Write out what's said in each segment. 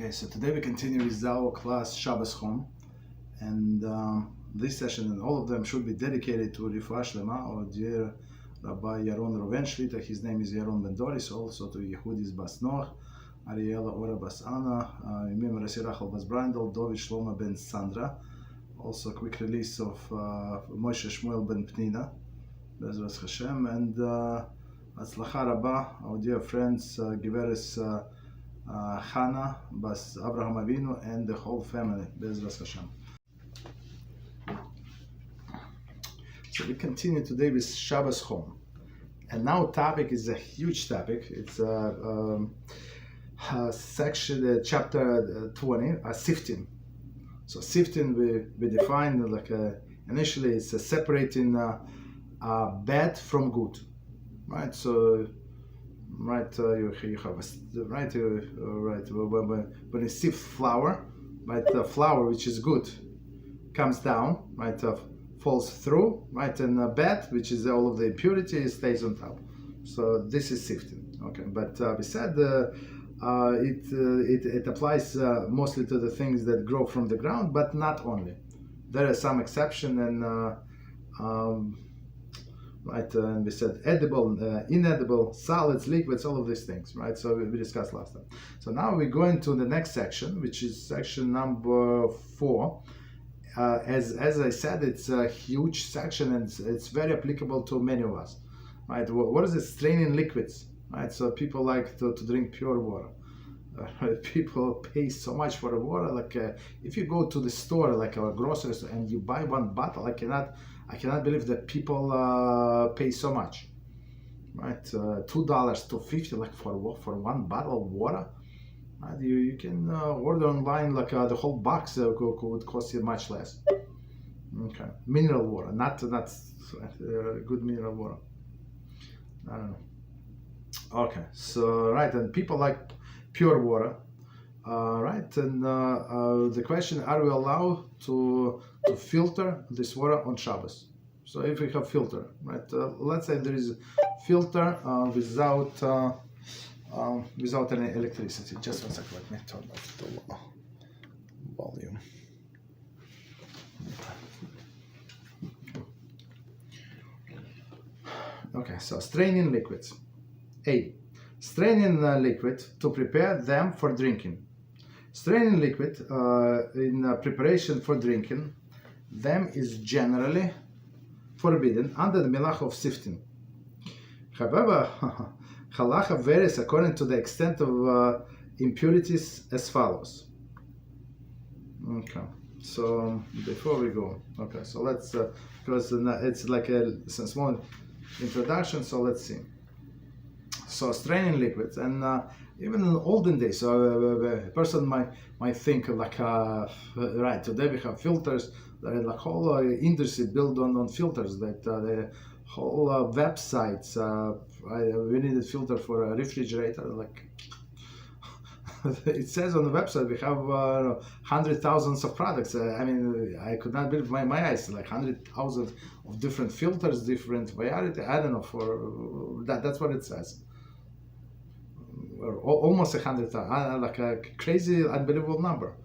Okay, so today we continue with our class Shabbos Home, and this session and all of them should be dedicated to Refuah Shlema, or dear Rabbi Yaron Roven Shlita. His name is Yaron Ben Doris. Also to Yehudis Bas Noach, Ariela Ora Bas Anna, Yimim Rasi Rachel Bas Brandel, Dovid Shlomo Ben Sandra. Also a quick release of Moshe Shmuel Ben Pnina, BeEzrat HaShem, and Atzlacha Rabba, our dear friends, Giveres Hannah, Bas Abraham Avinu, and the whole family, BeEzrat HaShem. So we continue today with Shabbos Home, and now topic is a huge topic. It's section chapter 20, sifting. So sifting we define like initially it's separating bad from good, right? So you have when you sift flour, right? The flour which is good comes down, right? Falls through, right? And bad, which is all of the impurity, stays on top. So this is sifting. Okay, but we said it applies mostly to the things that grow from the ground, but not only. There are some exception, and right, and we said edible, inedible, solids, liquids, all of these things, right? So we discussed last time. So now we go into the next section, which is section number 4. As I said, it's a huge section, and it's very applicable to many of us, right? What is it? Straining liquids, right? So people like to drink pure water. People pay so much for the water. Like if you go to the store, like a grocery store, and you buy one bottle, I cannot believe that people pay so much, right? $2, $2.50 like for one bottle of water. You can order online, like the whole box would cost you much less. Okay, mineral water, not good mineral water. I don't know. Okay, so right, and people like pure water, right? And the question: are we allowed to filter this water on Shabbos? So if we have filter, right? Let's say there is filter without any electricity. Just 1 second, let me turn off the volume. Okay, so straining liquids. A. Straining liquid to prepare them for drinking. Straining liquid in preparation for drinking them is generally forbidden under the Melachos of sifting. However, Halacha varies according to the extent of impurities as follows. Okay, so before we go, okay, so let's, because it's like a small introduction, so let's see. So straining liquids, and even in olden days, so a person might think like, right, today we have filters, that like whole industry built on filters, that the whole websites, we need a filter for a refrigerator, like it says on the website we have 100,000s of products. I mean, I could not believe my eyes, like 100,000 of different filters, different variety. I don't know, for that's what it says. Or almost 100,000, like a crazy, unbelievable number,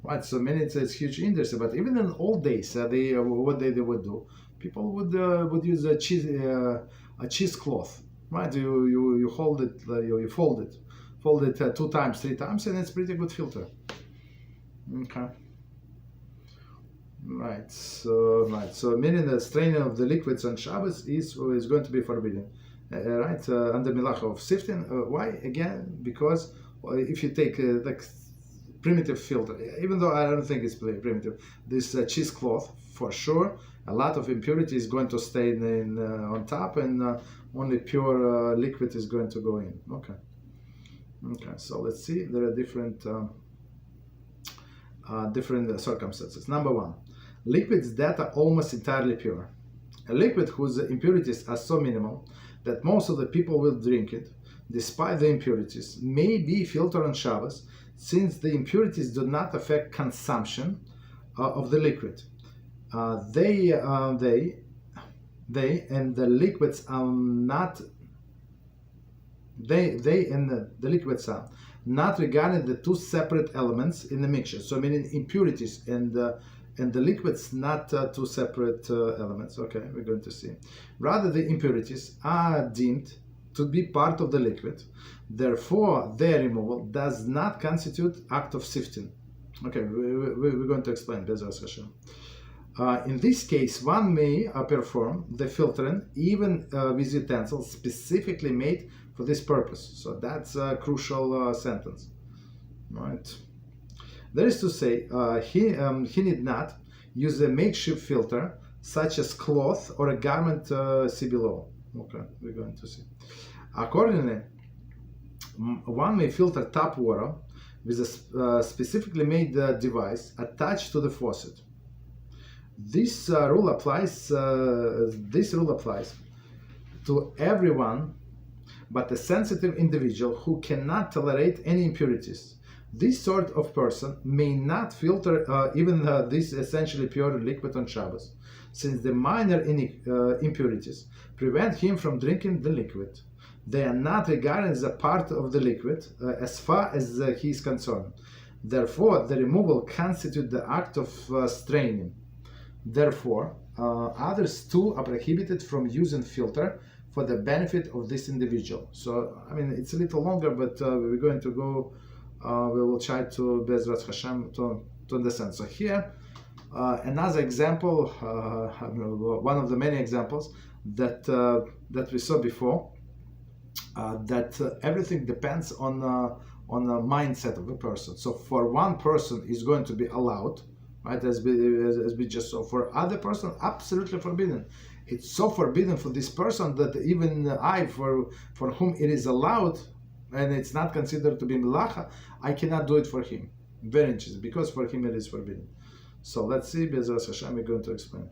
right? So many, it's a huge industry. But even in old days, what they would do, people would use a cheesecloth, right? You hold it, you fold it 2 times, 3 times, and it's pretty good filter. Okay. Right. So meaning the straining of the liquids on Shabbos is going to be forbidden. Right, under Melachos of sifting. Why? Again, because if you take like primitive filter, even though I don't think it's primitive, this cheesecloth, for sure, a lot of impurity is going to stay on top, and only pure liquid is going to go in. Okay. So let's see. There are different circumstances. Number 1, liquids that are almost entirely pure. A liquid whose impurities are so minimal that most of the people will drink it, despite the impurities, may be filtered on Shabbos, since the impurities do not affect consumption of the liquid. They and the liquids are not. They and the liquids are not regarding the two separate elements in the mixture. So meaning impurities and the liquids, not two separate elements. Okay, we're going to see. Rather, the impurities are deemed to be part of the liquid. Therefore, their removal does not constitute act of sifting. Okay, we're going to explain BeEzrat Hashem. In this case, one may perform the filtering even with utensils specifically made for this purpose. So that's a crucial sentence, right? That is to say, he need not use a makeshift filter such as cloth or a garment, see below. Okay, we're going to see. Accordingly, one may filter tap water with a specifically made device attached to the faucet. This rule applies. This rule applies to everyone, but a sensitive individual who cannot tolerate any impurities. This sort of person may not filter even this essentially pure liquid on Shabbos, since the minor impurities prevent him from drinking the liquid. They are not regarded as a part of the liquid as far as he is concerned. Therefore, the removal constitutes the act of straining. Therefore, others too are prohibited from using filter for the benefit of this individual. So, I mean, it's a little longer, but we're going to go, we will try to BeEzrat Hashem to understand. So here, another example, one of the many examples that we saw before, that everything depends on the mindset of a person. So for one person, is going to be allowed, right? As we just saw. For other person, absolutely forbidden. It's so forbidden for this person that even I, for whom it is allowed, and it's not considered to be melacha, I cannot do it for him. Very interesting, because for him it is forbidden. So let's see, BeEzrat Hashem, we're going to explain.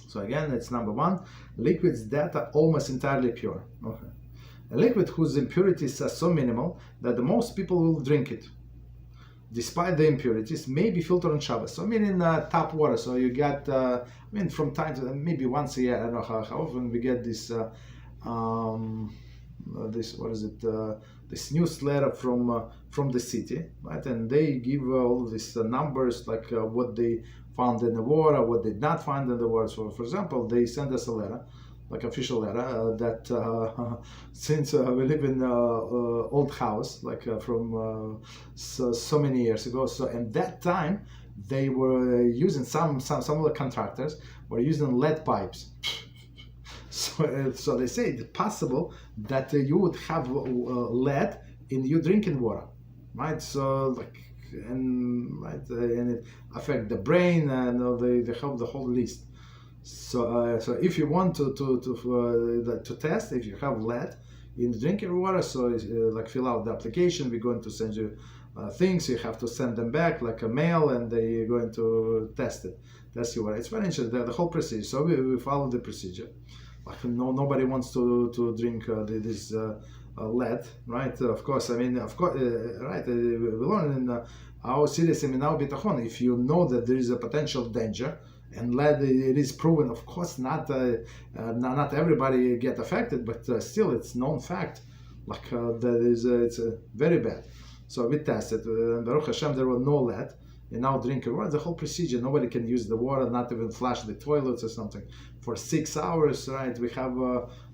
So again, it's number one, liquids that are almost entirely pure. Okay. A liquid whose impurities are so minimal that the most people will drink it, despite the impurities, may be filtered on Shabbos. So meaning tap water. So you get, I mean, from time to maybe once a year. I don't know how often we get this. This newsletter from the city, right? And they give all these numbers, like what they found in the water, what they did not find in the water. So, for example, they send us a letter, like official letter, that since we live in an old house, like from so many years ago. So at that time, they were using some of the contractors were using lead pipes. So they say it's possible that you would have lead in your drinking water, right? So and it affect the brain, and they have the whole list. So if you want to test if you have lead in the drinking water, so like fill out the application. We're going to send you things. You have to send them back like a mail, and they're going to test it. That's your water. It's very interesting, the whole procedure. So we follow the procedure. Nobody wants to drink this lead, right? Of course, I mean, right? We learn in our series Seminal Bitachon, if you know that there is a potential danger, and lead, it is proven, of course, not everybody get affected, but still, it's known fact. Like it's very bad. So we tested. Baruch Hashem, there was no lead. And now drinking water, the whole procedure, nobody can use the water, not even flush the toilets or something. For 6 hours, right, we have,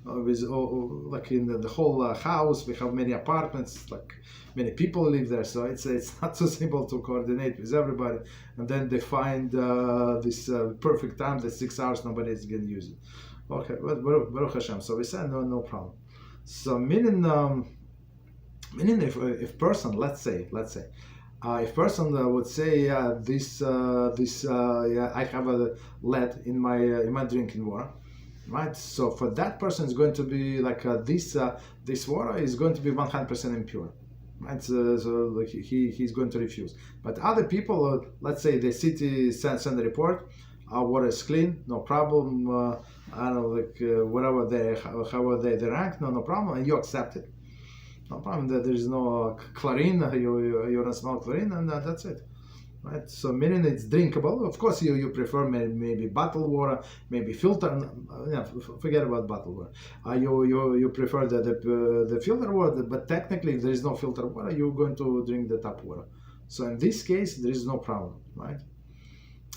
like in the whole house, we have many apartments, like many people live there, so it's not so simple to coordinate with everybody. And then they find this perfect time, that 6 hours, nobody is going to use it. Okay, Baruch Hashem, so we said no problem. So meaning if person, let's say, if person would say I have a lead in my drinking water, right? So for that person, it's going to be like this water is going to be 100% impure, right? So like he's going to refuse. But other people, let's say the city sends a report, our water is clean, no problem. I don't know, like whatever however they rank, no problem, and you accept it. No problem. There is no chlorine. You don't smell chlorine, and that's it. right? So meaning it's drinkable. Of course, you prefer maybe bottled water, maybe filter. Forget about bottled water. You prefer the filter water, but technically, if there is no filter water, you're going to drink the tap water. So in this case, there is no problem, right?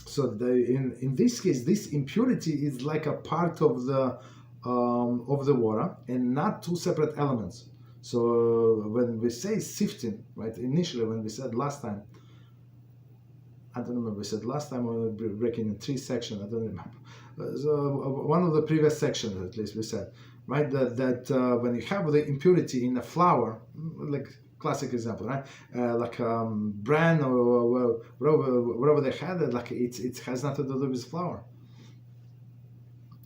So in this case, this impurity is like a part of the water and not two separate elements. So when we say sifting, right? Initially, when we said last time, I don't remember. We said last time we were breaking in 3 sections. I don't remember. So one of the previous sections, at least, we said, right, that when you have the impurity in a flour, like classic example, right, like bran or wherever they had it, like it has nothing to do with flour.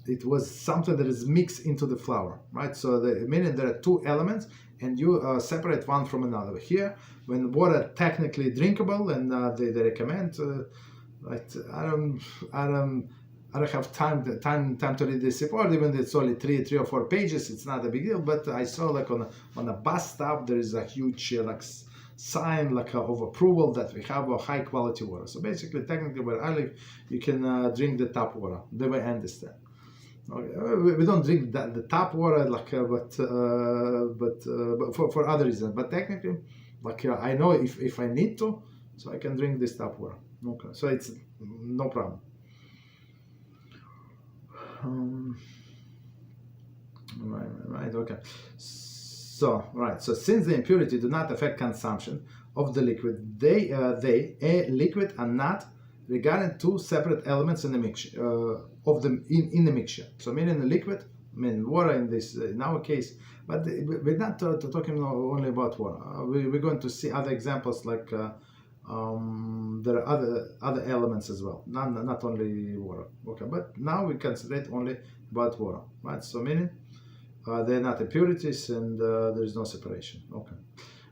It was something that is mixed into the flour, right? So meaning there are 2 elements, and you separate one from another. Here, when water technically drinkable, and they recommend, right? I don't have time to read this report. Even though it's only 3 or 4 pages, it's not a big deal. But I saw like on a bus stop there is a huge sign of approval that we have a high quality water. So basically, technically, where I live, you can drink the tap water. The way I understand. Okay. We don't drink the tap water, like, but for other reasons. But technically, like I know if I need to, so I can drink this tap water. Okay, so it's no problem. Right. Okay. So since the impurity do not affect consumption of the liquid, they liquid are not regarding 2 separate elements in the mixture in the mixture. So meaning the liquid, water in our case, but we're not talking only about water. We're going to see other examples like there are other elements as well, not only water. Okay, but now we concentrate only about water, right? So meaning they're not impurities, and there is no separation. Okay.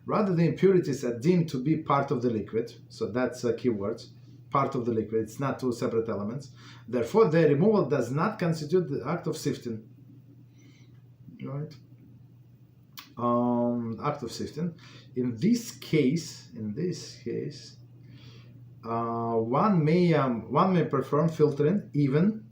Rather, the impurities are deemed to be part of the liquid. So that's keywords. Part of the liquid. It's not 2 separate elements. Therefore, their removal does not constitute the act of sifting. Right? Act of sifting. In this case, one may perform filtering even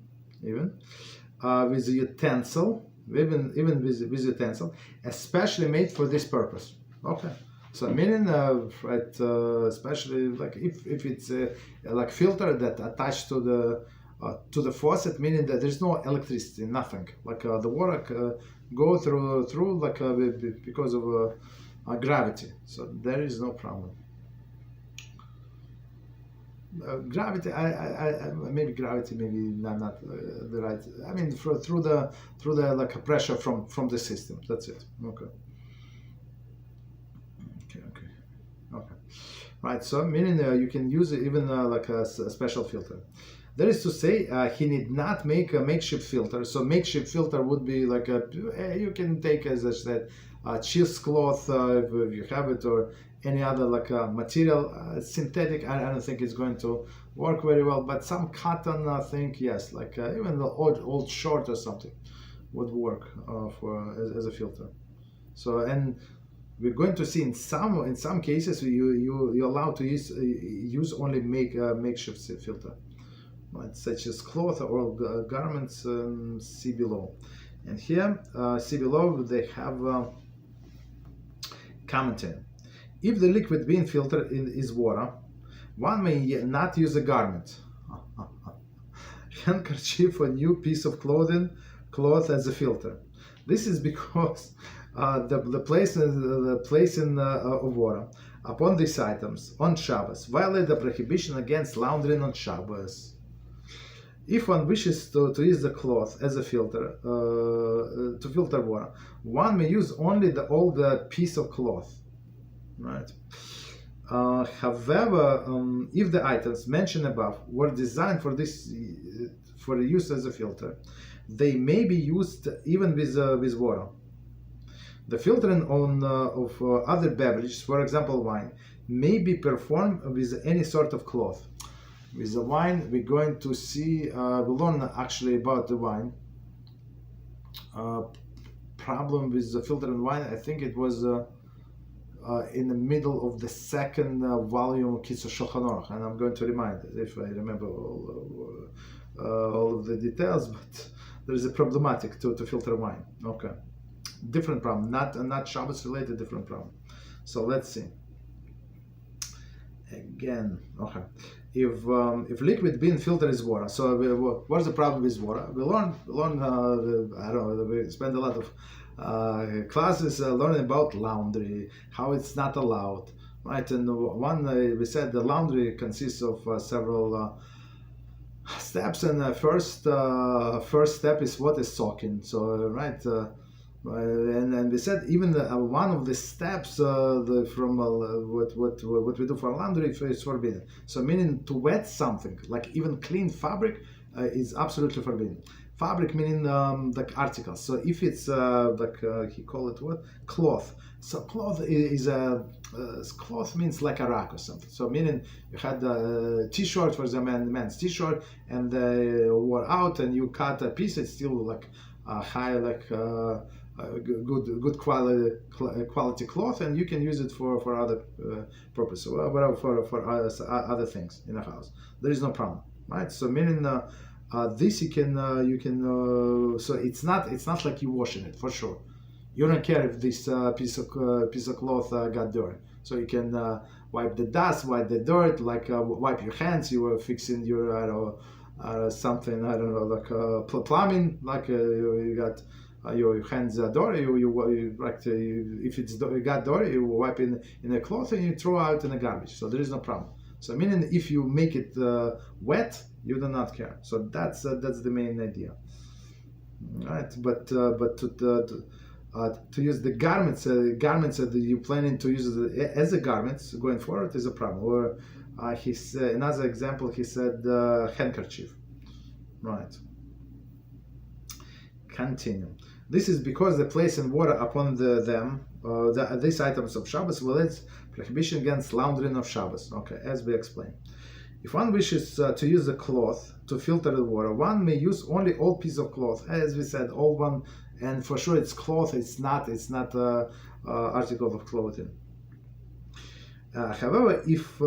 with a utensil, even with utensil, especially made for this purpose. Okay. So meaning, especially like if it's like filter that attached to the faucet, meaning that there's no electricity, nothing. Like the water go through like because of gravity. So there is no problem. Gravity, maybe gravity, maybe not the right. I mean, through the like pressure from the system. That's it. Okay. Right, so meaning you can use it even like a special filter. That is to say, he need not make a makeshift filter. So makeshift filter would be like you can take, as I said, cheesecloth if you have it, or any other like material, synthetic. I don't think it's going to work very well, but some cotton, I think, yes, like even the old short or something would work as a filter. So, and we're going to see in some cases you're allowed to use only makeshift filter, right? Such as cloth or garments. See below, and here see below they have commenting. If the liquid being filtered is water, one may not use a garment, handkerchief, or new piece of cloth as a filter. This is because the placing of water upon these items on Shabbos violate the prohibition against laundering on Shabbos. If one wishes to use the cloth as a filter, to filter water, one may use only the old piece of cloth, right? However, if the items mentioned above were designed for use as a filter, they may be used even with water. The filtering of other beverages, for example wine, may be performed with any sort of cloth. With the wine, we're going to see, we'll learn actually about the wine. Problem with the filtering wine, I think it was in the middle of the second volume of Kitzur Shulchan Aruch, and I'm going to remind it if I remember all of the details, but there is a problematic to filter wine. Okay, different problem, not Shabbos related, different problem. So let's see. Again, okay. If liquid being filtered is water, so what's the problem with water? We learn. I don't know. We spend a lot of classes learning about laundry, how it's not allowed, right? And one we said the laundry consists of several steps, and first step is what is soaking. So right. And we said even one of the steps what we do for laundry is forbidden. So meaning to wet something, like even clean fabric, is absolutely forbidden. Fabric meaning like articles. So if it's he call it what, cloth. So cloth is cloth means like a rag or something. So meaning you had a t-shirt, for example, man's t-shirt, and they wore out, and you cut a piece. It's still like high, like. Good quality cloth, and you can use it for other purposes, for other things in a house. There is no problem, right? So meaning this you can so it's not like you washing it for sure. You don't care if this piece of cloth got dirty, so you can wipe the dust, wipe the dirt, like wipe your hands. You were fixing your something, I don't know, like plumbing, like you got. Your hands are dirty. If it's got dirty, you wipe in a cloth and you throw out in the garbage. So there is no problem. So meaning if you make it wet, you do not care. So that's the main idea, right? But to use the garments that you planning to use as a garments going forward is a problem. Or another example, he said handkerchief, right? Continue. This is because the placing water upon these items of Shabbos violates prohibition against laundering of Shabbos. Okay, as we explained. If one wishes to use a cloth to filter the water, one may use only old piece of cloth, as we said, old one, and for sure it's cloth. It's not article of clothing. However, if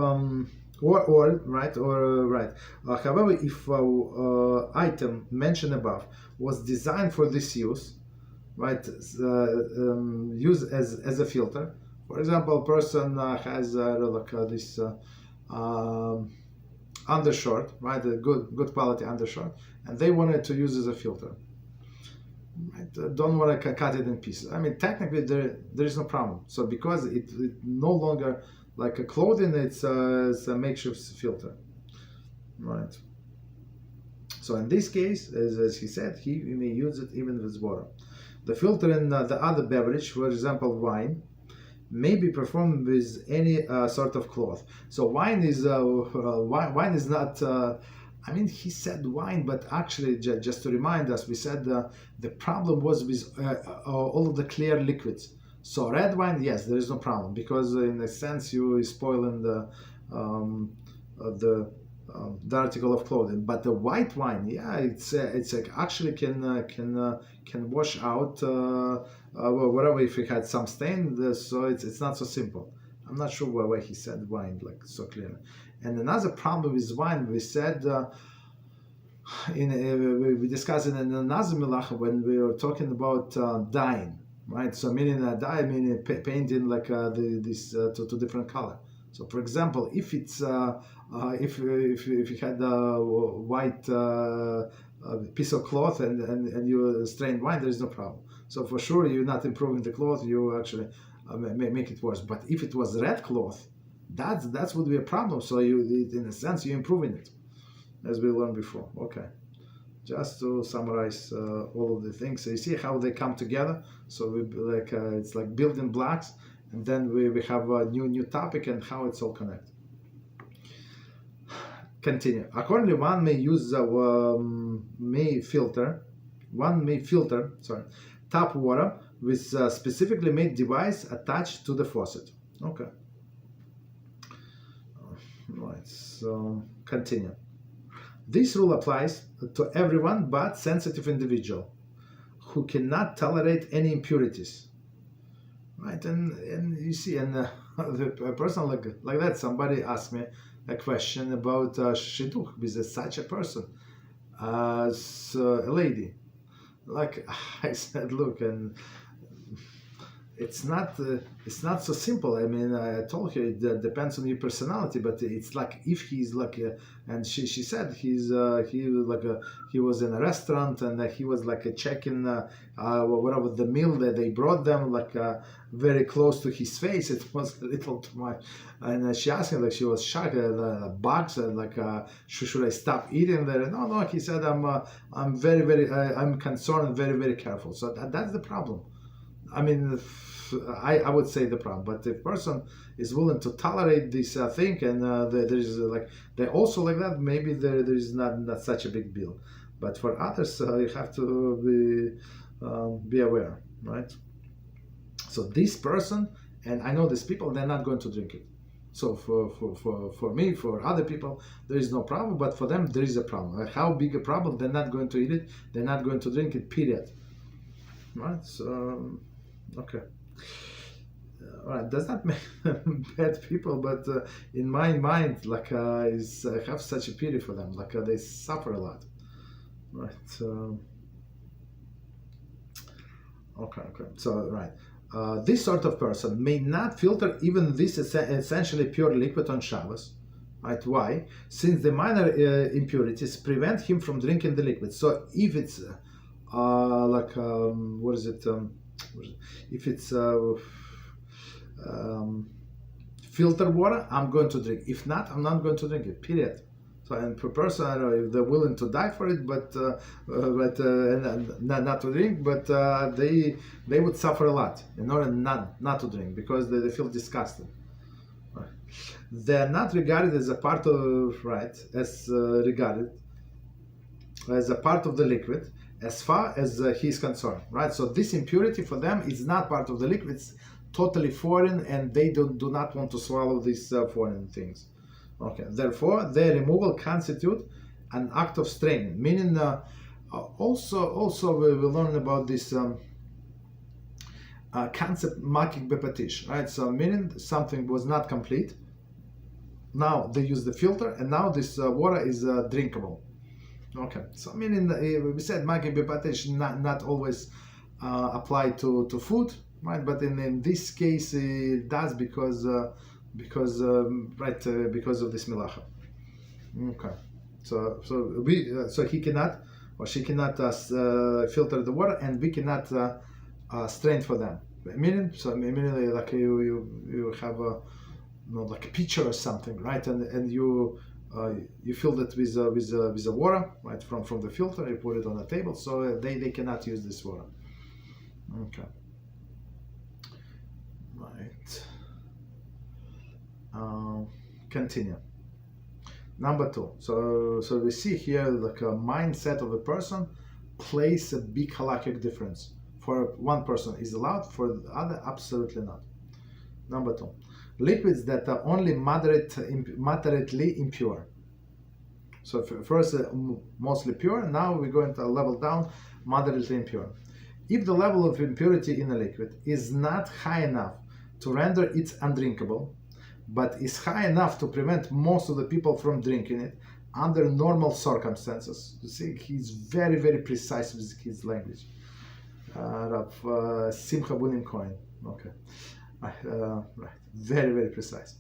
however, if item mentioned above was designed for this use, right, used as a filter. For example, a person has this undershirt, right, a good quality undershirt, and they wanted to use as a filter. Right? Don't want to cut it in pieces. I mean, technically there is no problem. So because it no longer like a clothing, it's a makeshift filter, right? So in this case, as he said, he may use it even with water. The filter in the other beverage, for example, wine, may be performed with any sort of cloth. So wine is not. I mean, he said wine, but actually, just to remind us, we said the problem was with all of the clear liquids. So red wine, yes, there is no problem, because in a sense you is spoiling the article of clothing. But the white wine, yeah, it's actually can wash out whatever if it had some stain. So it's not so simple. I'm not sure why he said wine like so clearly. And another problem with wine, we said we discussed in another Melacha when we were talking about dyeing, right? So meaning dye, meaning painting like this to different color. So for example, if it's if you had a white piece of cloth and you strain wine, there is no problem. So for sure you're not improving the cloth, you actually make it worse. But if it was red cloth, that would be a problem. So in a sense, you're improving it, as we learned before. Okay, just to summarize all of the things. So you see how they come together. So we it's like building blocks, and then we have a new topic and how it's all connected. Continue. Accordingly, one may use one may filter tap water with a specifically made device attached to the faucet. Okay. Right, so continue. This rule applies to everyone but sensitive individual who cannot tolerate any impurities. right? And you see, and a person like that, somebody asked me a question about shidduch with such a person as a lady. Like I said, look, and it's not so simple. I mean, I told her it depends on your personality, but it's like if he's like and she said he was in a restaurant and he was like checking whatever the meal that they brought them very close to his face. It was a little too much, and she asked him, like, she was shocked, bugs, and should I stop eating there? No, he said, I'm very I'm concerned and very careful. So that's the problem. I mean, I would say the problem, but if person is willing to tolerate this thing, and there is they also like that, maybe there is not such a big deal. But for others, you have to be aware, right? So this person, and I know these people, they're not going to drink it. So for me, for other people, there is no problem, but for them, there is a problem. How big a problem? They're not going to eat it. They're not going to drink it. Period. Right? So. Okay. All right. Does not make them bad people, but in my mind, I have such a pity for them. They suffer a lot. Right. Okay. So right. This sort of person may not filter even this essentially pure liquid on Shabbos. Right? Why? Since the minor impurities prevent him from drinking the liquid. So if it's what is it? If it's filtered water, I'm going to drink. If not, I'm not going to drink it. Period. So, and per person, I don't know if they're willing to die for it, but not to drink, but they would suffer a lot in order not to drink because they feel disgusted. Right. They're not regarded as a part of regarded as a part of the liquid, as far as he's concerned, right? So this impurity for them is not part of the liquid; it's totally foreign, and they do not want to swallow these foreign things. Okay, therefore, their removal constitute an act of straining. Meaning, also we will learn about this concept makik bepatish, right? So meaning something was not complete. Now they use the filter, and now this water is drinkable. Okay, so meaning we said makik bepatish not always apply to food, right? But in this case it does because of this melacha. Okay, so he cannot or she cannot filter the water, and we cannot strain for them. Meaning like you have like a pitcher or something, right? And you fill it with the water, right, from the filter. You put it on the table, so they cannot use this water. Okay, right. Continue. Number 2. So we see here like a mindset of a person plays a big halakhic difference. For one person is allowed, for the other absolutely not. Number 2. Liquids that are only moderately impure. So first mostly pure, now we're going to level down, moderately impure. If the level of impurity in a liquid is not high enough to render it undrinkable, but is high enough to prevent most of the people from drinking it under normal circumstances. You see, he's very, very precise with his language. Simcha Bunim Cohen. Okay. Right. Very, very precise.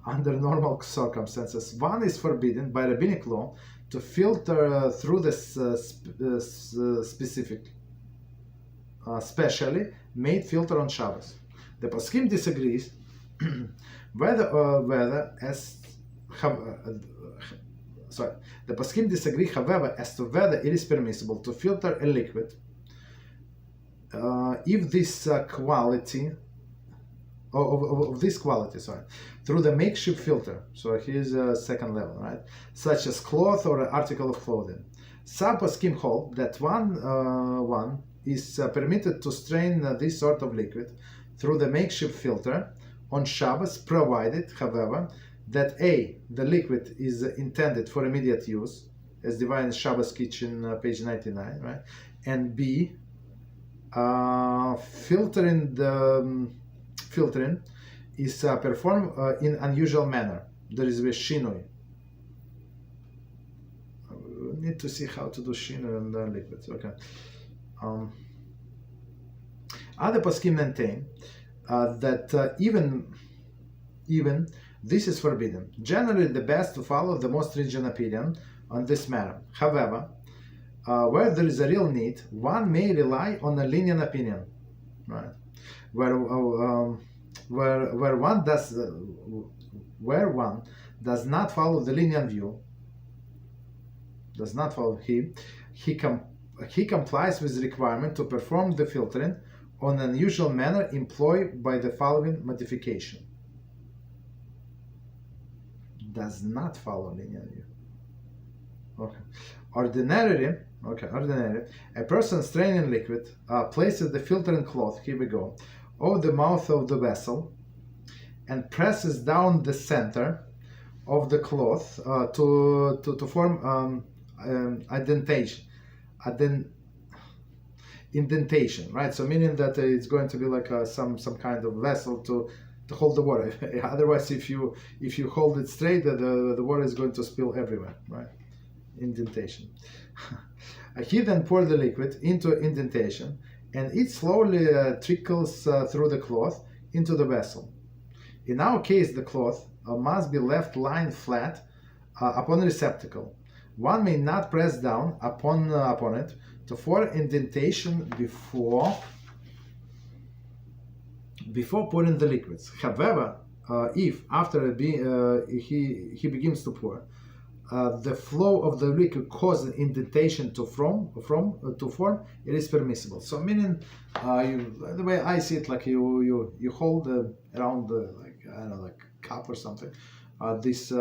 Under normal circumstances, one is forbidden by rabbinic law to filter through this specially made filter on Shabbos. The poskim disagrees the poskim disagree, however, as to whether it is permissible to filter a liquid if this quality through the makeshift filter. So here's a second level, right? Such as cloth or an article of clothing. Some poskim hold that one is permitted to strain this sort of liquid through the makeshift filter on Shabbos, provided, however, that A, the liquid is intended for immediate use, as defined in Shabbos Kitchen, page 99, right? And B, filtering filtering is performed in unusual manner. There is a shinui. We need to see how to do shinui on the liquids. Okay. Other poskim maintain that even this is forbidden. Generally, the best to follow the most stringent opinion on this matter. However, where there is a real need, one may rely on a lenient opinion, right? Where one does not follow the lenient view, he complies with the requirement to perform the filtering on an unusual manner employed by the following modification. Does not follow lenient view. Okay. Ordinarily, a person straining liquid places the filtering cloth, here we go, over the mouth of the vessel and presses down the center of the cloth to form indentation, right? So meaning that it's going to be like some kind of vessel to hold the water. Otherwise, if you hold it straight, the water is going to spill everywhere, right? Indentation. He then pours the liquid into indentation, and it slowly trickles through the cloth into the vessel. In our case, the cloth must be left lying flat upon the receptacle. One may not press down upon it to form indentation before pouring the liquids. However, if after he begins to pour, the flow of the liquid causes indentation to form, it is permissible. So meaning, the way I see it, like you hold around like cup or something, this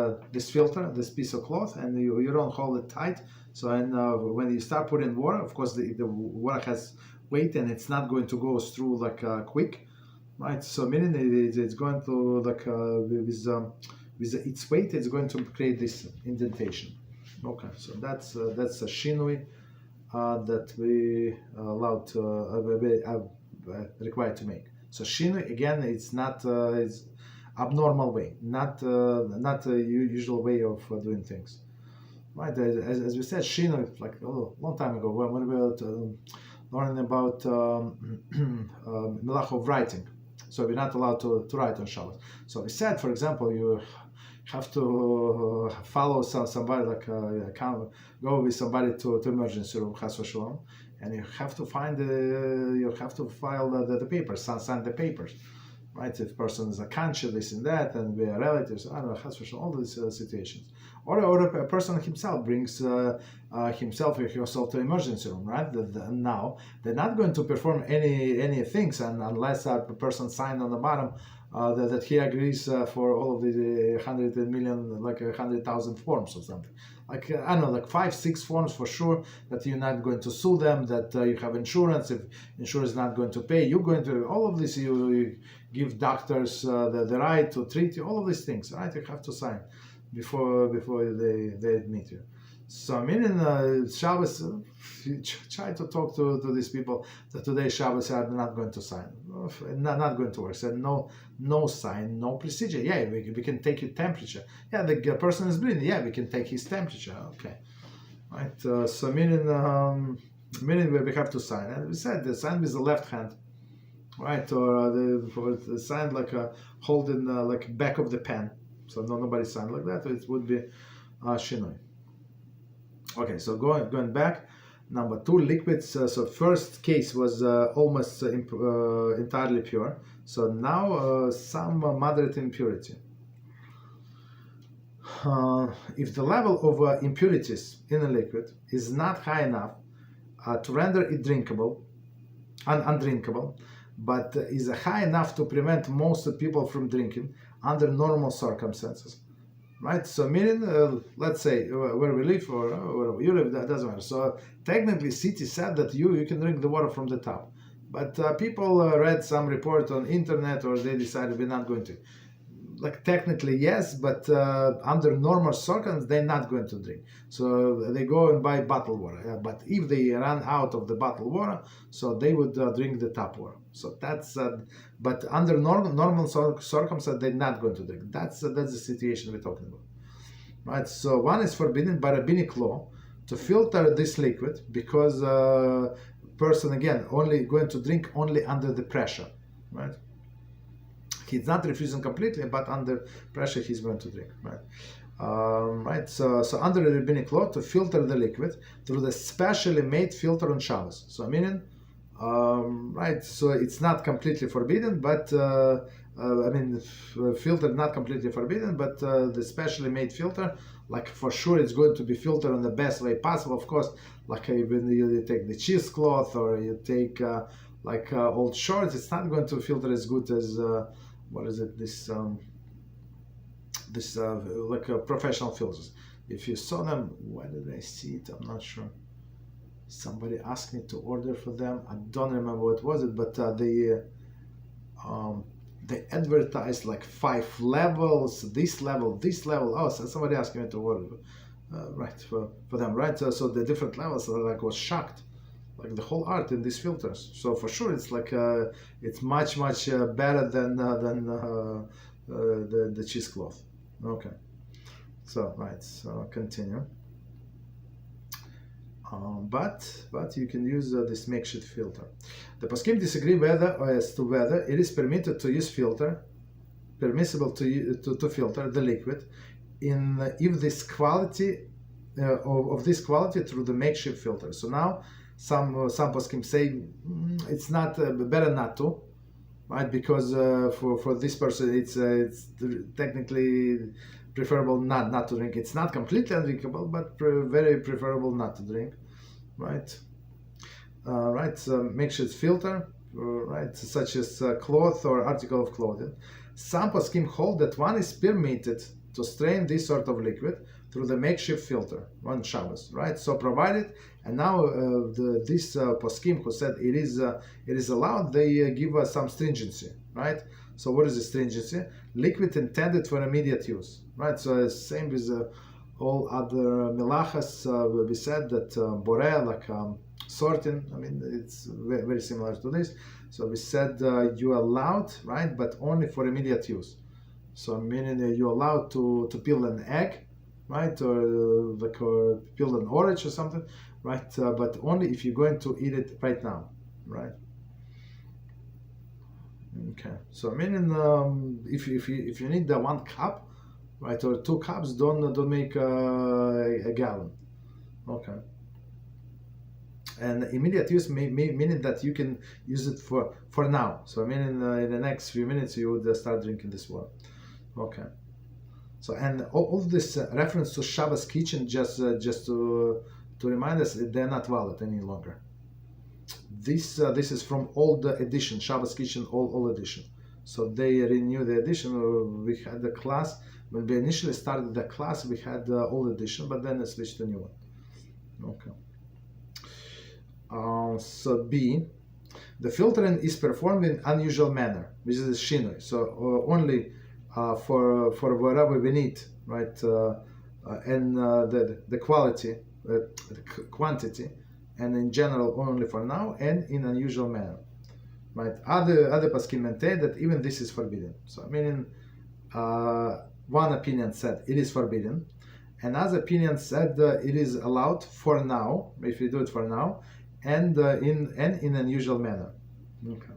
filter, this piece of cloth, and you don't hold it tight. So when you start putting water, of course the water has weight and it's not going to go through like quick, right? So meaning it's going to like with its weight, it's going to create this indentation. Okay, so that's a shinui that we allowed required to make. So shinui again, it's not it's abnormal way, not a usual way of doing things, right? As we said, shinui like a long time ago when we were learning about Melachos of writing. So we're not allowed to write on Shabbat. So we said, for example, you have to follow somebody, like go with somebody to emergency room, Hashkafa, and you have to find you have to file the papers, sign the papers, right? If person is a conscious, this and that, and we are relatives, I don't know, Hashkafa, all these situations. Or a person himself brings himself or herself to emergency room, right? Now they're not going to perform any things unless a person signed on the bottom that he agrees for all of the 100 million, like 100,000 forms or something. Like I don't know, like 5-6 forms for sure that you're not going to sue them, that you have insurance. If insurance is not going to pay, you're going to all of this. You give doctors the right to treat you. All of these things, right? You have to sign before they admit you. So I mean, in Shabbos, you try to talk to these people that today Shabbos are not going to sign, not going to work. So no sign, no procedure. Yeah, we can take your temperature. Yeah, the person is bleeding. Yeah, we can take his temperature. Okay, right. So meaning we have to sign, and we said the sign with the left hand, right, or the sign like holding like back of the pen. So nobody signed like that. It would be shinui. Okay, so going back, number 2, liquids. So first case was almost entirely pure. So now some moderate impurity. If the level of impurities in a liquid is not high enough to render it undrinkable, but is high enough to prevent most people from drinking under normal circumstances. Right, so meaning, let's say where we live or wherever you live, that doesn't matter. So technically, city said that you can drink the water from the tap, but people read some report on internet, or they decided we're not going to. like technically yes, but under normal circumstances they're not going to drink. So they go and buy bottled water. But if they run out of the bottled water, so they would drink the tap water. So that's but under normal circumstances they're not going to drink. That's the situation we're talking about, right? So one is forbidden by rabbinic law to filter this liquid because person again only going to drink only under the pressure, right? He's not refusing completely, but under pressure he's going to drink, right? Right. So under the rabbinic law, to filter the liquid through the specially made filter on Shabbos. So meaning, right. So it's not completely forbidden, but filter not completely forbidden, but the specially made filter, like for sure, it's going to be filtered in the best way possible. Of course, like when you take the cheesecloth or you take old shorts, it's not going to filter as good as what is it? This professional filters. If you saw them, where did I see it? I'm not sure. Somebody asked me to order for them. I don't remember what was it, but they advertised like 5 levels. This level. Oh, so somebody asked me to order, right for them, right? So the different levels. I was shocked. Like the whole art in these filters. So for sure, it's like it's much better than the cheesecloth. Okay. So right. So continue. But you can use this makeshift filter. The poskim disagree as to whether it is permitted to use permissible to filter the liquid if this quality of this quality through the makeshift filter. So now. Some poskim say it's not better not to, right? Because for this person it's technically preferable not to drink. It's not completely undrinkable, but very preferable not to drink, right? Right. So makeshift filter, right, such as cloth or article of clothing. Some poskim hold that one is permitted to strain this sort of liquid through the makeshift filter on Shabbos, right? So provided, and now this poskim who said it is allowed, they give us some stringency, right? So what is the stringency? Liquid intended for immediate use, right? So same with all other melachos, we said that boreh, like sorting, I mean, it's very similar to this. So we said you allowed, right, but only for immediate use. So meaning you're allowed to peel an egg, right, or peel an orange or something, right, but only if you're going to eat it right now, right? Okay, so meaning if you need the 1 cup, right, or 2 cups, don't make a gallon. Okay. And immediate use meaning that you can use it for now. So meaning in the next few minutes you would start drinking this water. Okay. So and all this reference to Shabbos kitchen just to remind us that they're not valid any longer. This is from old edition, Shabbos kitchen old edition. So they renew the edition. We had the class when we initially started the class. We had the old edition, but then I switched to new one. Okay. So B, the filtering is performed in unusual manner, which is Shiur. So only for whatever we need, right? And the quality, the quantity, and in general only for now, and in unusual manner, right? Other poskim maintain that even this is forbidden. So meaning, one opinion said it is forbidden, another opinion said it is allowed for now if you do it for now, and in unusual manner. Okay.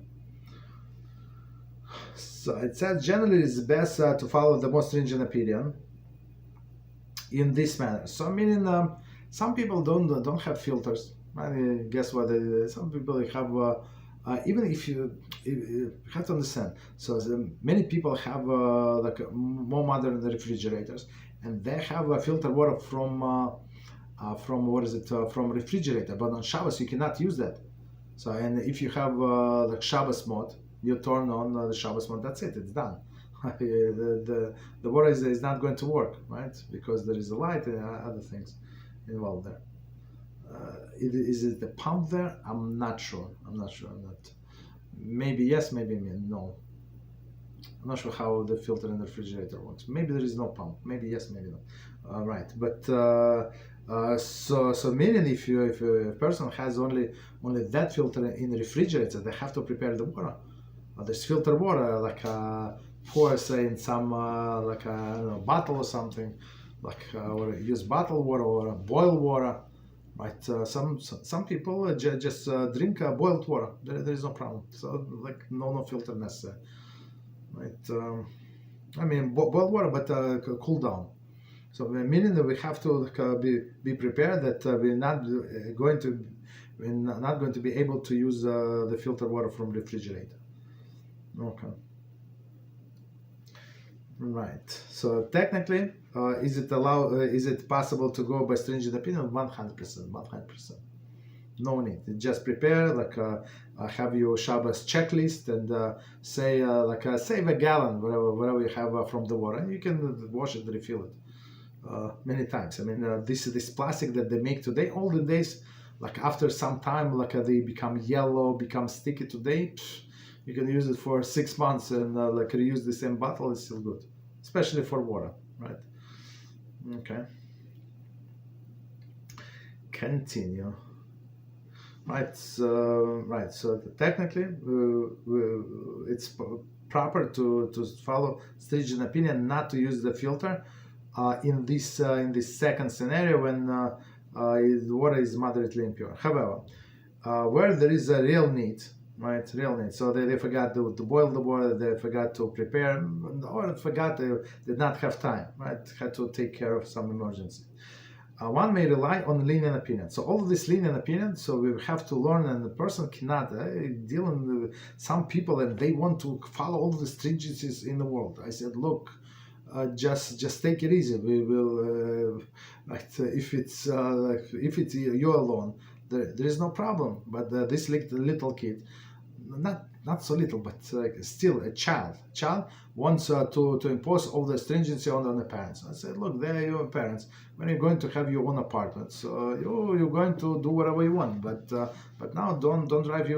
So it says generally it's best to follow the most stringent opinion in this manner. So meaning some people don't have filters. I mean, guess what? Some people have even if you have to understand. So many people have like more modern refrigerators, and they have filter water from what is it from refrigerator. But on Shabbos you cannot use that. So and if you have like Shabbos mode, you turn on the Shabbos mode. That's it. It's done. the water is not going to work, right? Because there is a light and other things involved there. Is it the pump there? I'm not sure. I'm not. Maybe yes, maybe no. I'm not sure how the filter in the refrigerator works. Maybe there is no pump. Maybe yes, maybe no. Right, but so meaning if a person has only that filter in the refrigerator, they have to prepare the water. There's filter water like pour say in some like a I don't know, bottle or something, like or use bottled water or boiled water. Right, some people just drink boiled water. There is no problem. So like no filter necessary. Right, I mean boiled water, but cool down. So meaning that we have to be prepared that we're not going to be able to use the filtered water from refrigerator. Okay. Right. So technically, is it possible to go by stringent opinion? 100%. 100%. No need. Just prepare have your Shabbos checklist and say save a gallon whatever you have from the water, and you can wash it, refill it many times. I mean this plastic that they make today, all the days, like after some time, they become yellow, become sticky. Today, you can use it for 6 months and reuse the same bottle. It's still good, especially for water, right? Okay. Continue. Right. So technically, it's proper to follow stringent opinion not to use the filter in this second scenario when the water is moderately impure. However, where there is a real need, right? Real need. So they forgot to boil the water, they forgot to prepare, or forgot they did not have time, right? Had to take care of some emergency. One may rely on lenient opinion. So all of this lenient opinion, so we have to learn, and the person cannot deal with some people and they want to follow all the stringencies in the world. I said, look, just take it easy. We will, if it's you alone, there is no problem. But this little kid, not so little, but still a child wants to impose all the stringency on the parents. I said, look, they're your parents. When you're going to have your own apartment, so you're going to do whatever you want. But now don't drive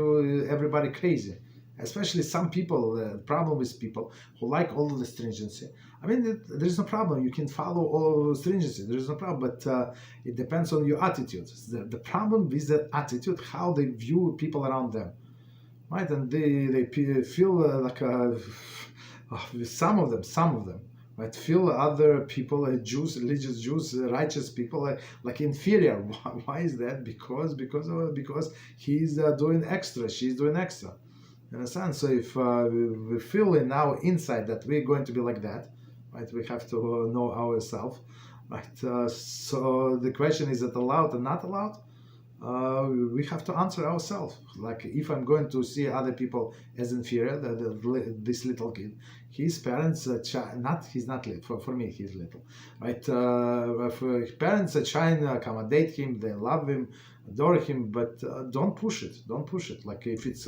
everybody crazy. Especially some people, the problem with people who like all of the stringency. I mean, there's no problem. You can follow all stringency. There's no problem, but it depends on your attitude. The problem with that attitude, how they view people around them, right? And they feel some of them, right? Feel other people, Jews, religious Jews, righteous people, like inferior. Why is that? Because he's doing extra, she's doing extra. You understand? So if we feel in our inside that we're going to be like that, right? We have to know ourselves, right? So the question is it allowed or not allowed? We have to answer ourselves. Like if I'm going to see other people as inferior, this little kid, his parents, he's not little. For me, he's little, right? For his parents try and accommodate him, they love him, adore him, but don't push it. Don't push it. Like if it's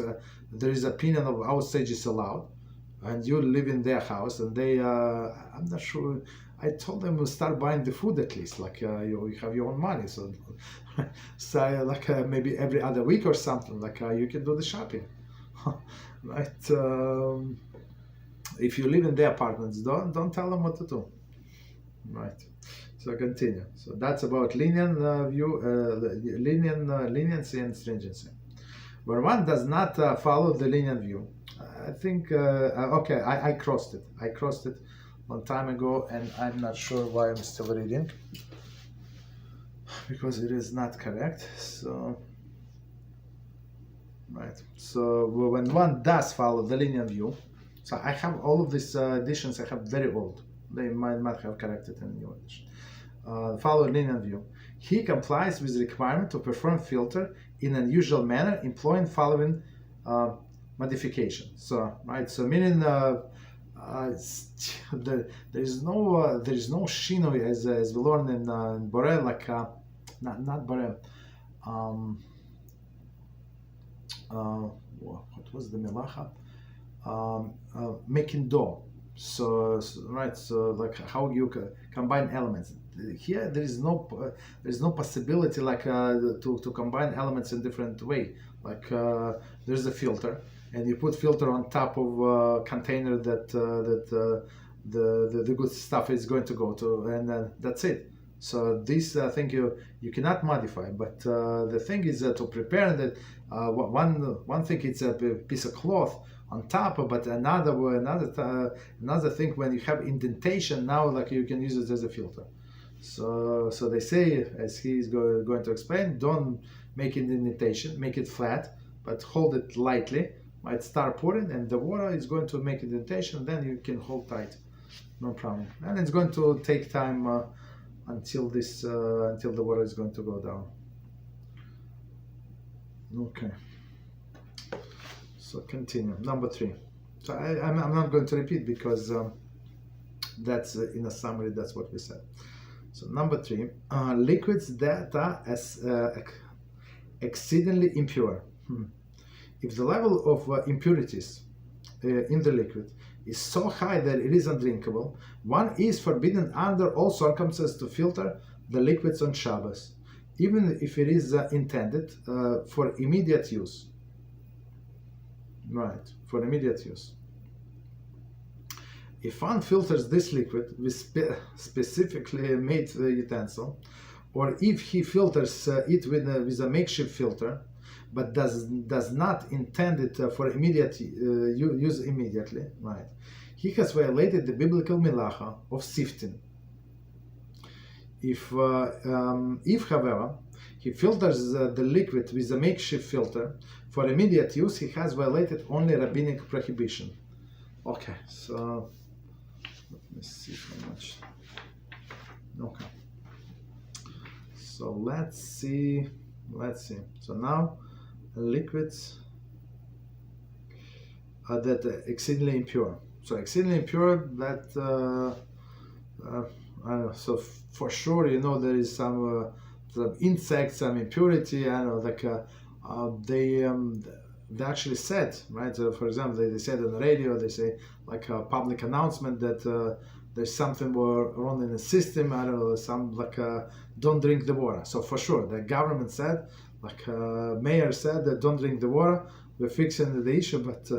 there is opinion of our stage is allowed, and you live in their house, and they, I'm not sure. I told them to start buying the food at least. Like you have your own money, so maybe every other week or something. Like you can do the shopping, right? If you live in their apartments, don't tell them what to do, right? So continue. So that's about lenient leniency and stringency. Where one does not follow the lenient view, I think okay, I crossed it. I crossed it long time ago, and I'm not sure why I'm still reading, because it is not correct. So right. So when one does follow the lenient view, so I have all of these editions. I have very old. They might have corrected in new edition. Follow lenient view. He complies with the requirement to perform filter in an unusual manner, employing following modification. So right. So meaning there is no shinoi as we learn in Borel, like not Borel. What was the melacha? Making dough. So right. So like how you combine elements. Here there is no possibility like to combine elements in different way. Like there's a filter. and you put filter on top of a container that the good stuff is going to go to, and that's it. So this thing you cannot modify, but the thing is to prepare that one thing it's a piece of cloth on top, but another thing when you have indentation, now like you can use it as a filter. So they say, as he's going to explain, don't make it indentation, make it flat, but hold it lightly. Might start pouring, and the water is going to make indentation. Then you can hold tight, no problem. And it's going to take time until the water is going to go down. Okay. So continue. Number 3. So I'm not going to repeat because that's in a summary. That's what we said. So number 3, liquids that are exceedingly impure. If the level of impurities in the liquid is so high that it is undrinkable, one is forbidden under all circumstances to filter the liquids on Shabbos, even if it is intended for immediate use. Right, for immediate use. If one filters this liquid with specifically made utensil, or if he filters it with a makeshift filter, but does not intend it for immediate use immediately, right? He has violated the biblical melacha of sifting. If however, he filters the liquid with a makeshift filter for immediate use, he has violated only rabbinic prohibition. Okay, so let me see how much. Okay, so let's see. So now liquids that are exceedingly impure. So exceedingly impure, that I don't know. So for sure, you know, there is some insects, some impurity. I don't know, like they actually said, right? For example, they said on the radio, they say like a public announcement that there's something wrong in the system. I don't know, some like don't drink the water. So for sure, the government said, like mayor said, that don't drink the water. We're fixing the issue, but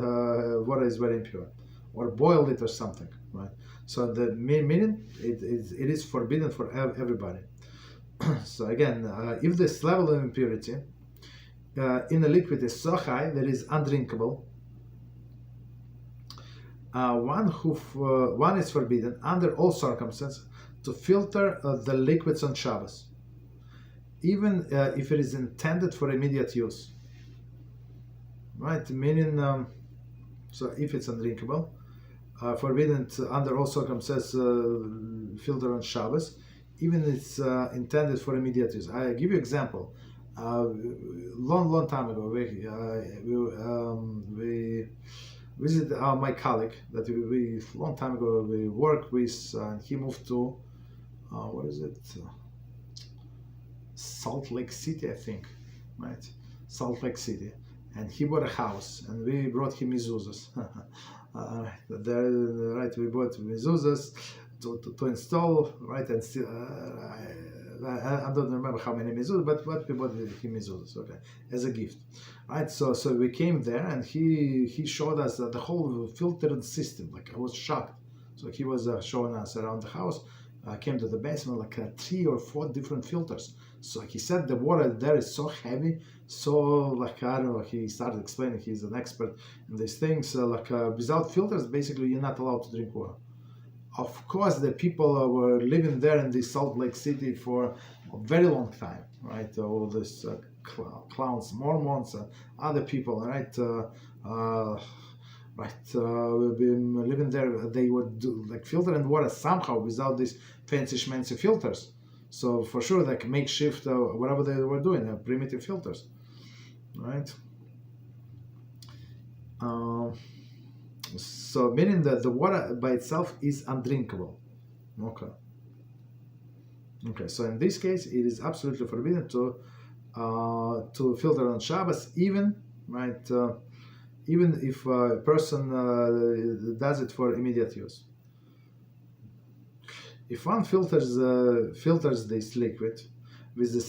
water is very impure, or boil it or something, right? So the meaning it is forbidden for everybody. So again, if this level of impurity in the liquid is so high that it is undrinkable, one is forbidden under all circumstances to filter the liquids on Shabbos, even if it is intended for immediate use. Right, meaning, so if it's undrinkable, forbidden under all circumstances filter on Shabbos, even if it's intended for immediate use. I give you example. Long time ago, we visited my colleague that we long time ago we worked with, and he moved to what is it? Salt Lake City, I think, right? Salt Lake City. And he bought a house, and we brought him mezuzahs. Right, we bought mezuzahs to install, right, and still, I don't remember how many mezuzahs, but we bought him mezuzahs, okay, as a gift, right? So we came there, and he showed us the whole filtered system. Like, I was shocked. So he was showing us around the house. I came to the basement, like 3 or 4 different filters. So he said the water there is so heavy, so like, I don't know, he started explaining, he's an expert in these things, without filters, basically you're not allowed to drink water. Of course, the people were living there in this Salt Lake City for a very long time, right? All these clowns, Mormons, other people, right? We've been living there. They would do like filtering water somehow without these fancy schmancy filters. So for sure, like makeshift, whatever they were doing, primitive filters, right? So meaning that the water by itself is undrinkable. Okay. So in this case, it is absolutely forbidden to filter on Shabbos, even right. Even if a person does it for immediate use. If one filters this liquid with a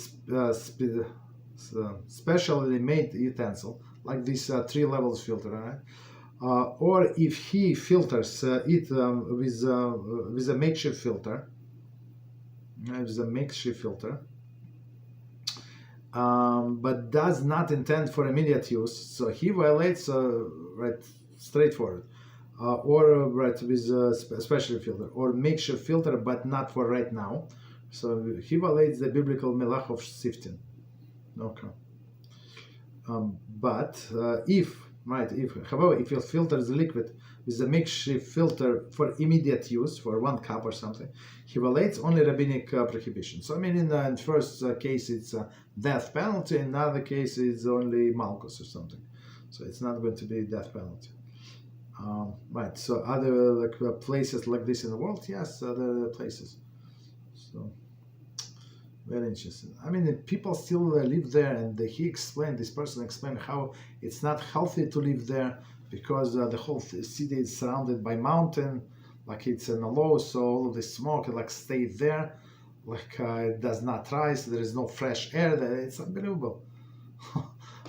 specially made utensil, like this 3 levels filter, right? Or if he filters it with a makeshift filter, but does not intend for immediate use, so he violates right, straightforward, or right, with a special filter or makeshift filter, but not for right now. So he violates the biblical Melachos sifting. Okay. But however, if he filters the liquid with a makeshift filter for immediate use, for 1 cup or something, he violates only rabbinic prohibition. So I mean, in the first case it's death penalty, in another case it's only Malchus or something. So it's not going to be death penalty. Right. So other places like this in the world, yes, other places. So. Very interesting. I mean, people still live there, and this person explained how it's not healthy to live there because the whole city is surrounded by mountain, like it's in a low, so all of the smoke like stays there, like it does not rise. There is no fresh air there. It's unbelievable.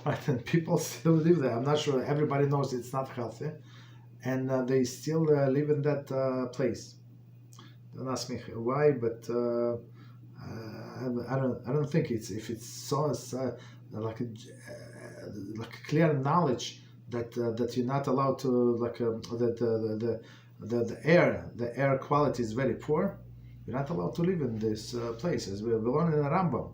Right, and people still live there. I'm not sure everybody knows it's not healthy, and they still live in that place. Don't ask me why, but. I don't think if it's so like a clear knowledge that you're not allowed to the air quality is very poor. You're not allowed to live in these places. We learn in Rambam,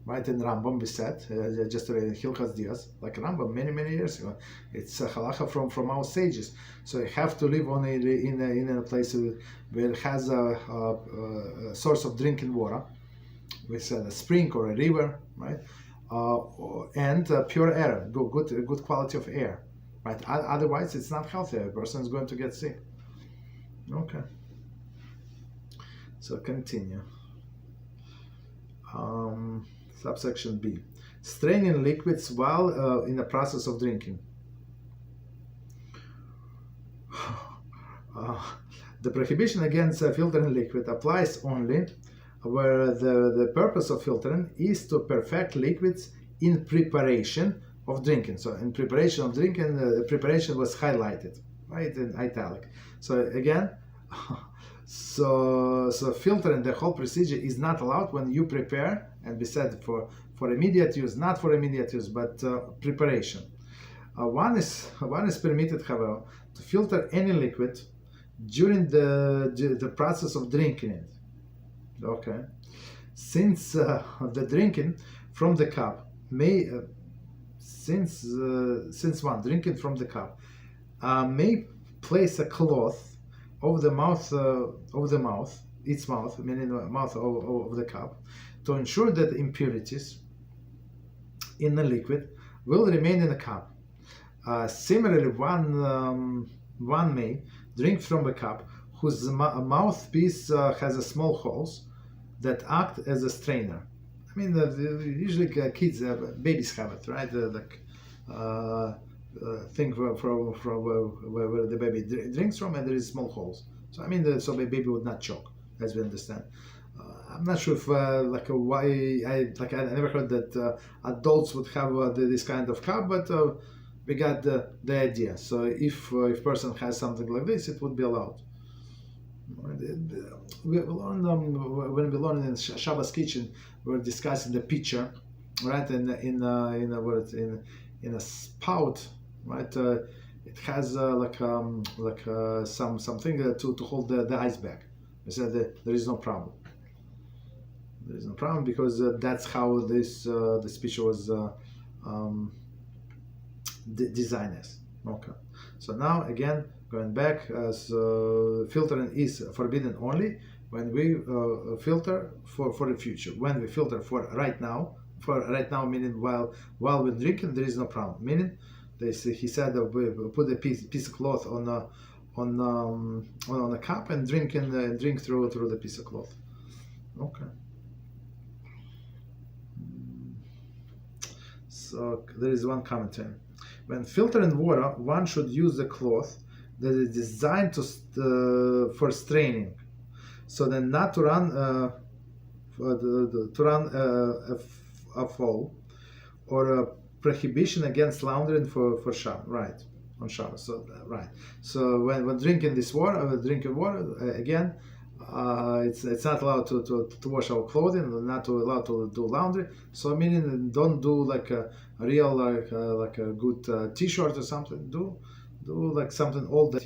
right? In Rambam we said just in Hilchas Dias, like Rambam many years ago. It's halacha from our sages. So you have to live only in a place where it has a source of drinking water. We said a spring or a river, right? And pure air, good quality of air, right? Otherwise, it's not healthy. A person is going to get sick. Okay. So continue. Subsection B: straining liquids while in the process of drinking. The prohibition against filtering liquid applies only where the purpose of filtering is to perfect liquids in preparation of drinking. So in preparation of drinking, the preparation was highlighted, right, in italic. So again, so filtering, the whole procedure is not allowed when you prepare, and we said for immediate use, not for immediate use, but preparation. One is permitted, however, to filter any liquid during the process of drinking it. Okay, since the drinking from the cup may, since one drinking from the cup may place a cloth over the mouth, its mouth, meaning the mouth of the cup, to ensure that impurities in the liquid will remain in the cup. Similarly, one may drink from a cup whose mouthpiece has a small holes that act as a strainer. I mean, usually kids, babies have it, right? Thing from where the baby drinks from, and there is small holes. So I mean, so the baby would not choke, as we understand. I'm not sure if why I never heard that adults would have this kind of cup, but we got the idea. So if person has something like this, it would be allowed. We learned when we learned in Shabbos kitchen, we were discussing the pitcher, right? In a spout, right? It has something to hold the ice bag. We said that there is no problem. There is no problem because that's how this pitcher was designed as. Okay. So now again, going back, filtering is forbidden only when we filter for the future. When we filter for right now meaning while we're drinking, there is no problem. Meaning, he said we put a piece of cloth on a cup and drink through the piece of cloth. Okay. So there is one commentary. When filtering water, one should use a cloth that is designed for straining, so then not to run afoul or prohibition against laundering for Shabbat, right? On Shabbos, so right. So when drinking this water, again, it's not allowed to wash our clothing, not allowed to do laundry. So meaning don't do like a real like a good T-shirt or something. Do like something old.